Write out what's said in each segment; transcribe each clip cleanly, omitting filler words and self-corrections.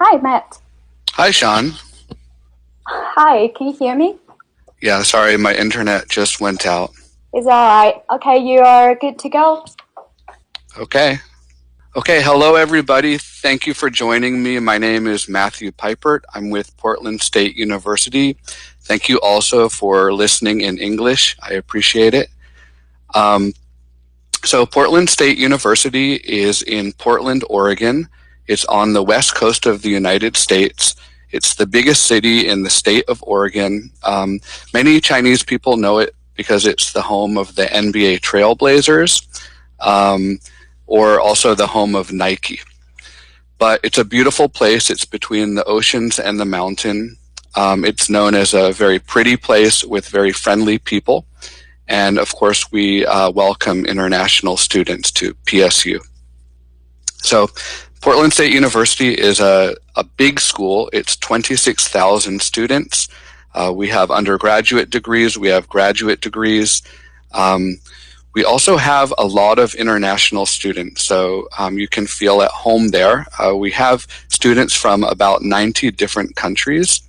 Hi, Matt. Hi, Sean. Hi, can you hear me? Yeah, sorry, my internet just went out. It's all right. Okay, you are good to go? Okay. Okay, hello everybody. Thank you for joining me. My name is Matthew Pipert. I'm with Portland State University. Thank you also for listening in English. I appreciate it. So Portland State University is in Portland, Oregon. It's on the west coast of the United States. It's the biggest city in the state of Oregon. Many Chinese people know it because it's the home of the NBA Trailblazers, or also the home of Nike. But it's a beautiful place. It's between the oceans and the mountain. It's known as a very pretty place with very friendly people. And of course, we welcome international students to PSU. So Portland State University is a big school. It's 26,000 students. We have undergraduate degrees. We have graduate degrees. We also have a lot of international students, so you can feel at home there. We have students from about 90 different countries,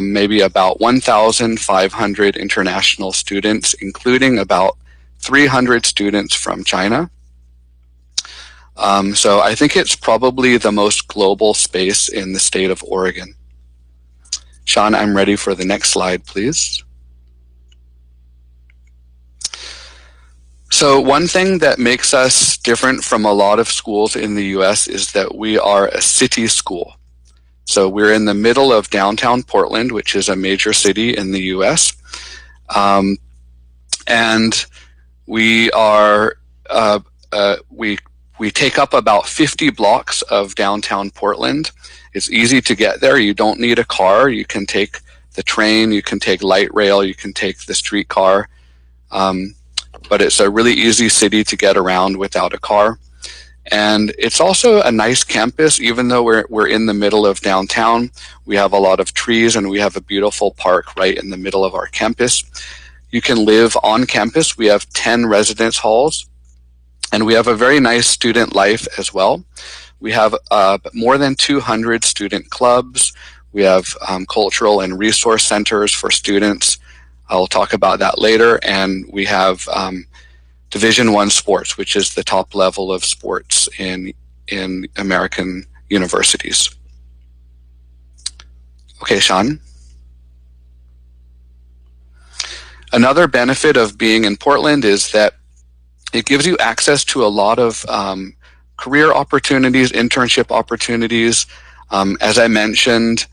maybe about 1,500 international students, including about 300 students from China. So I think it's probably the most global space in the state of Oregon. Sean, I'm ready for the next slide, please. So one thing that makes us different from a lot of schools in the US is that we are a city school. So we're in the middle of downtown Portland, which is a major city in the US. And we are, we take up about 50 blocks of downtown Portland. It's easy to get there. You don't need a car. You can take the train, you can take light rail, you can take the streetcar. But it's a really easy city to get around without a car. And it's also a nice campus, even though we're in the middle of downtown. We have a lot of trees and we have a beautiful park right in the middle of our campus. You can live on campus. We have 10 residence halls. And we have a very nice student life as well. We have more than 200 student clubs. We have cultural and resource centers for students. I'll talk about that later. And we have Division I sports, which is the top level of sports in American universities. Okay, Sean. Another benefit of being in Portland is that it gives you access to a lot of career opportunities, internship opportunities. As I mentioned,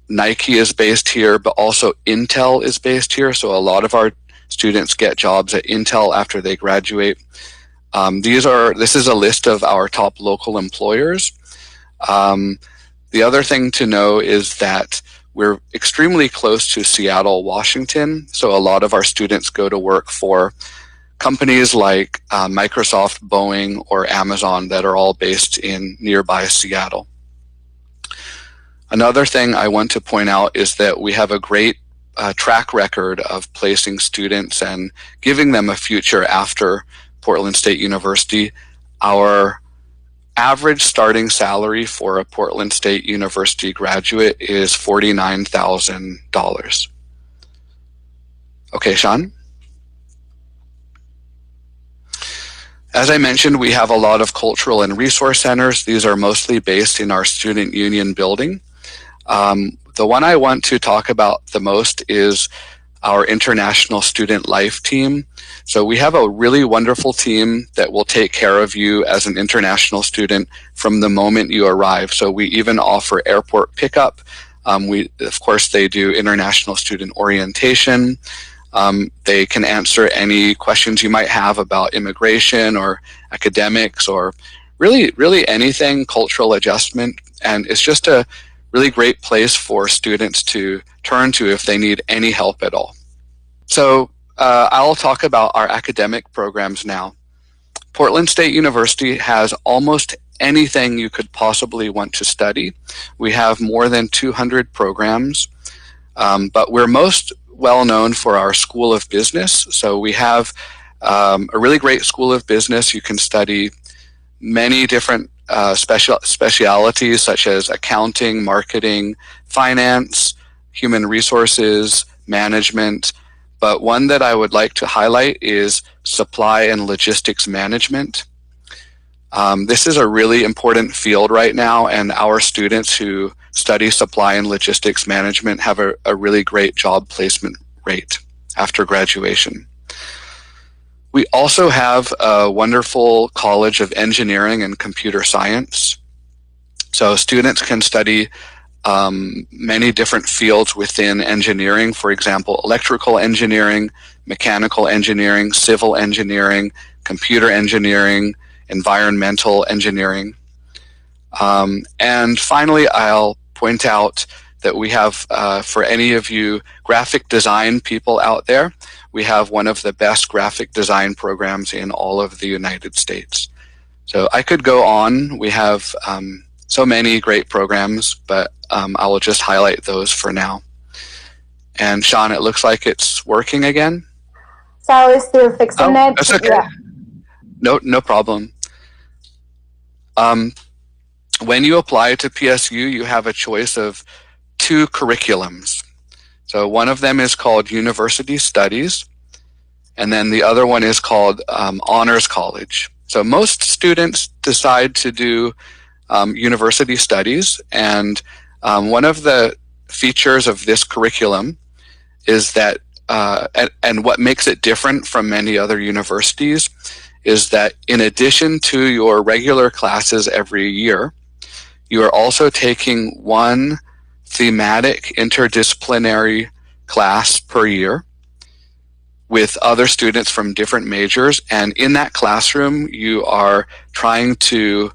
Nike is based here, but also Intel is based here. So a lot of our students get jobs at Intel after they graduate. This is a list of our top local employers. The other thing to know is that we're extremely close to Seattle, Washington. So a lot of our students go to work for companies like Microsoft, Boeing, or Amazon that are all based in nearby Seattle. Another thing I want to point out is that we have a great track record of placing students and giving them a future after Portland State University. Our average starting salary for a Portland State University graduate is $49,000. Okay, Sean? As I mentioned, we have a lot of cultural and resource centers. These are mostly based in our student union building. The one I want to talk about the most is our international student life team. So we have a really wonderful team that will take care of you as an international student from the moment you arrive. So we even offer airport pickup. Of course, they do international student orientation. They can answer any questions you might have about immigration or academics or really anything, cultural adjustment. And it's just a really great place for students to turn to if they need any help at all. So I'll talk about our academic programs now. Portland State University has almost anything you could possibly want to study. We have more than 200 programs, but we're most well known for our School of Business. So we have a really great School of Business. You can study many different specialities such as accounting, marketing, finance, human resources, management, but one that I would like to highlight is supply and logistics management. This is a really important field right now, and our students who study supply and logistics management have a really great job placement rate after graduation. We also have a wonderful College of Engineering and Computer Science. So students can study many different fields within engineering, for example, electrical engineering, mechanical engineering, civil engineering, computer engineering, environmental engineering. And finally, I'll point out that we have, for any of you graphic design people out there, we have one of the best graphic design programs in all of the United States. So I could go on. We have so many great programs, but I will just highlight those for now. And Sean, it looks like it's working again. So we're still fixing it. That's okay. Yeah. No problem. When you apply to PSU, you have a choice of 2 curriculums. So one of them is called University Studies, and then the other one is called Honors College. So most students decide to do University Studies, and one of the features of this curriculum is that, and what makes it different from many other universities, is that in addition to your regular classes every year, you are also taking one thematic interdisciplinary class per year with other students from different majors. And in that classroom, you are trying to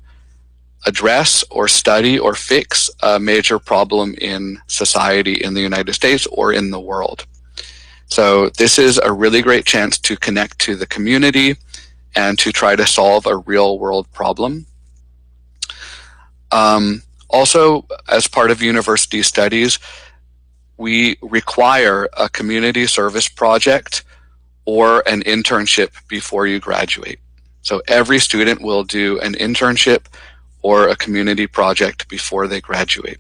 address or study or fix a major problem in society in the United States or in the world. So this is a really great chance to connect to the community and to try to solve a real world problem. Also, as part of university studies, we require a community service project or an internship before you graduate. So every student will do an internship or a community project before they graduate.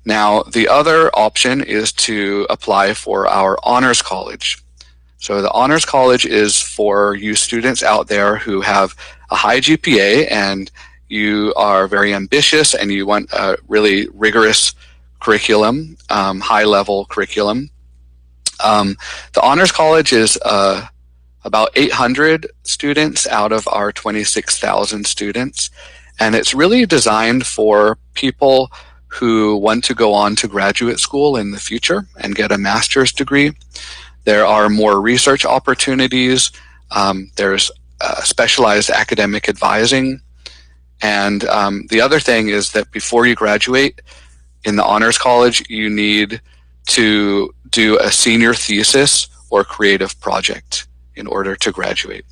Now, the other option is to apply for our Honors College. So the Honors College is for you students out there who have a high GPA and you are very ambitious and you want a really rigorous curriculum, high-level curriculum. The Honors College is about 800 students out of our 26,000 students, and it's really designed for people who want to go on to graduate school in the future and get a master's degree. There are more research opportunities. There's specialized academic advising. And the other thing is that before you graduate in the Honors College, you need to do a senior thesis or creative project in order to graduate.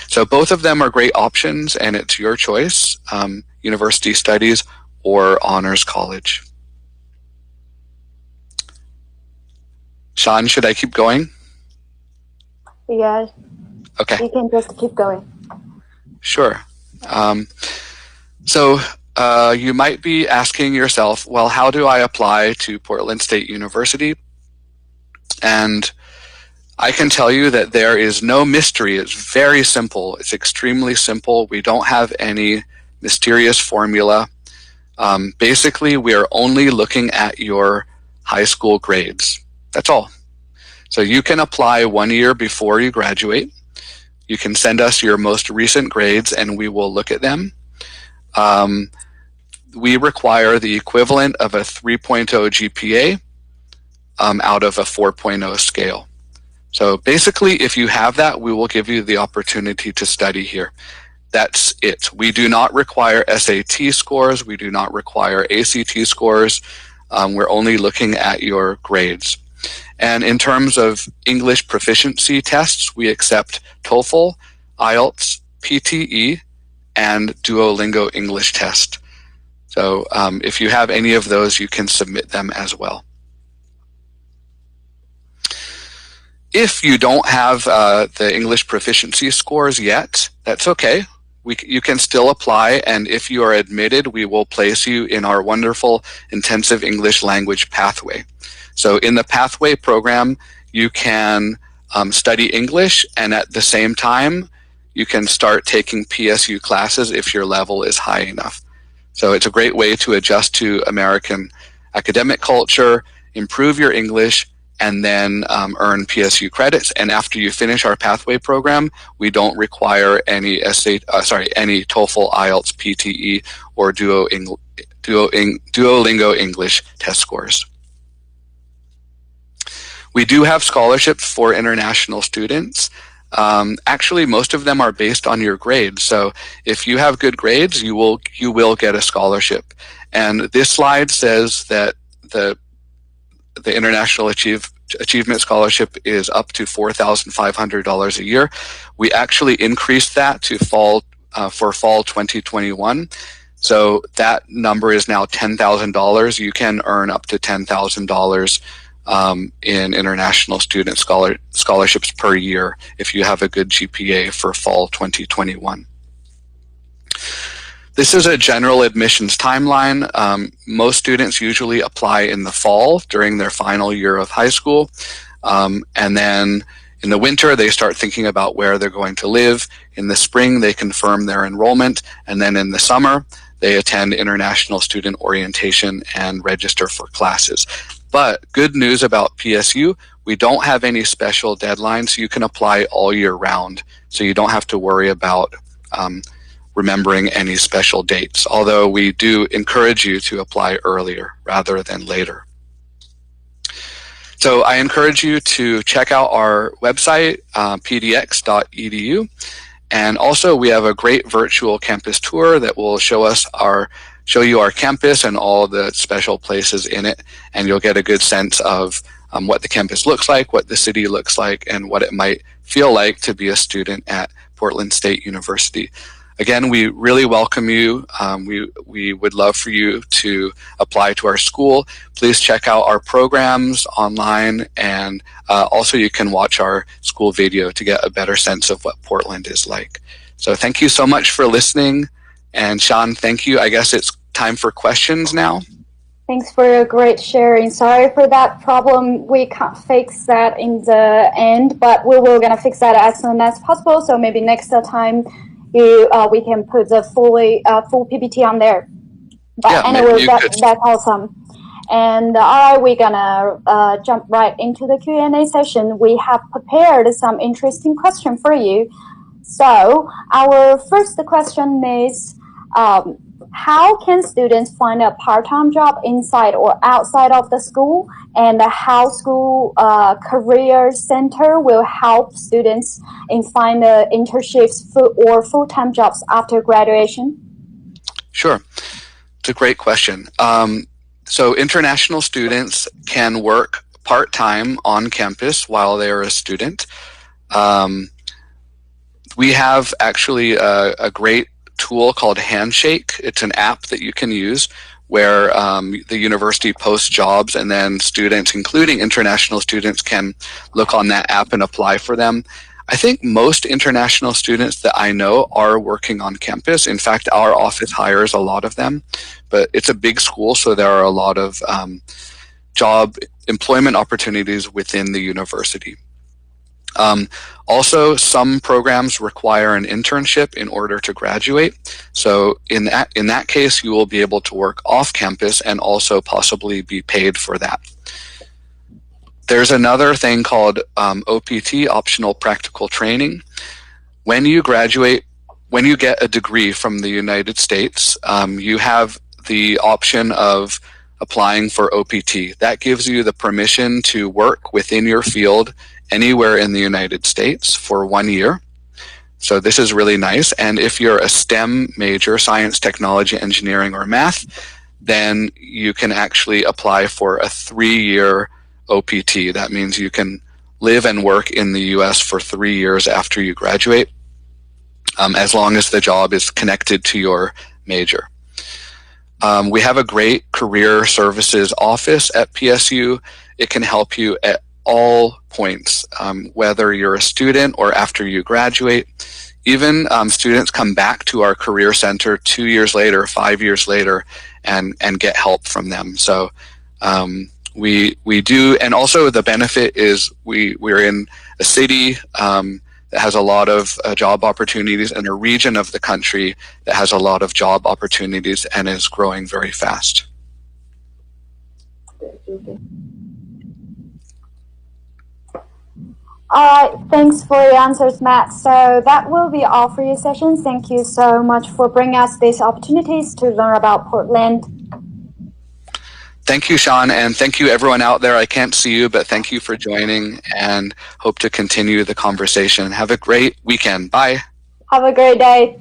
So both of them are great options, and it's your choice, university studies or Honors College. Sean, should I keep going? Yeah. Okay. You can just keep going. Sure. So you might be asking yourself, well, how do I apply to Portland State University? And I can tell you that there is no mystery. It's very simple. It's extremely simple. We don't have any mysterious formula. Basically, we are only looking at your high school grades. That's all. So you can apply 1 year before you graduate. You can send us your most recent grades and we will look at them. We require the equivalent of a 3.0 GPA out of a 4.0 scale. So basically, if you have that, we will give you the opportunity to study here. That's it. We do not require SAT scores. We do not require ACT scores. We're only looking at your grades. And in terms of English proficiency tests, we accept TOEFL, IELTS, PTE, and Duolingo English test. So if you have any of those, you can submit them as well. If you don't have the English proficiency scores yet, that's okay. you can still apply, and if you are admitted, we will place you in our wonderful intensive English language pathway. So in the pathway program, you can study English, and at the same time, you can start taking PSU classes if your level is high enough. So it's a great way to adjust to American academic culture, improve your English, and then earn PSU credits. And after you finish our pathway program, we don't require any any TOEFL, IELTS, PTE, or Duolingo English test scores. We do have scholarships for international students. Actually, most of them are based on your grades. So if you have good grades, you will get a scholarship. And this slide says that the International Achievement Scholarship is up to $4,500 a year. We actually increased that to for fall 2021. So that number is now $10,000. You can earn up to $10,000 in international student scholarships per year if you have a good GPA for fall 2021. This is a general admissions timeline. Most students usually apply in the fall during their final year of high school. And then in the winter, they start thinking about where they're going to live. In the spring, they confirm their enrollment. And then in the summer, they attend international student orientation and register for classes. But good news about PSU, we don't have any special deadlines. You can apply all year round. So you don't have to worry about remembering any special dates, although we do encourage you to apply earlier rather than later. So I encourage you to check out our website, pdx.edu, and also we have a great virtual campus tour that will show you our campus and all the special places in it, and you'll get a good sense of what the campus looks like, what the city looks like, and what it might feel like to be a student at Portland State University. Again, we really welcome you. We would love for you to apply to our school. Please check out our programs online, and also you can watch our school video to get a better sense of what Portland is like. So thank you so much for listening. And Sean, thank you. I guess it's time for questions now. Thanks for your great sharing. Sorry for that problem. We can't fix that in the end, but we will gonna fix that as soon as possible. So maybe next time we can put the full PPT on there. But yeah, anyway, that's awesome. And all right, we're gonna jump right into the Q&A session. We have prepared some interesting questions for you. So our first question is, how can students find a part-time job inside or outside of the school, and how school career center will help students in find internships or full-time jobs after graduation? Sure, it's a great question. So international students can work part-time on campus while they're a student. We have actually a great tool called Handshake. It's an app that you can use where the university posts jobs, and then students, including international students, can look on that app and apply for them. I think most international students that I know are working on campus. In fact, our office hires a lot of them, but it's a big school, so there are a lot of job employment opportunities within the university. Also, some programs require an internship in order to graduate. So in that case, you will be able to work off campus and also possibly be paid for that. There's another thing called OPT, Optional Practical Training. When you graduate, when you get a degree from the United States, you have the option of applying for OPT. That gives you the permission to work within your field anywhere in the United States for 1 year. So this is really nice. And if you're a STEM major, science, technology, engineering, or math, then you can actually apply for a 3-year OPT. That means you can live and work in the US for 3 years after you graduate, as long as the job is connected to your major. We have a great career services office at PSU. It can help you at all points, whether you're a student or after you graduate. even students come back to our Career Center 2 years later, 5 years later, and get help from them. So we do, and also the benefit is we're in a city that has a lot of job opportunities, and a region of the country that has a lot of job opportunities and is growing very fast. All right, thanks for your answers, Matt. So that will be all for your session. Thank you so much for bringing us these opportunities to learn about Portland. Thank you, Sean, and thank you everyone out there. I can't see you, but thank you for joining, and hope to continue the conversation. Have a great weekend. Bye. Have a great day.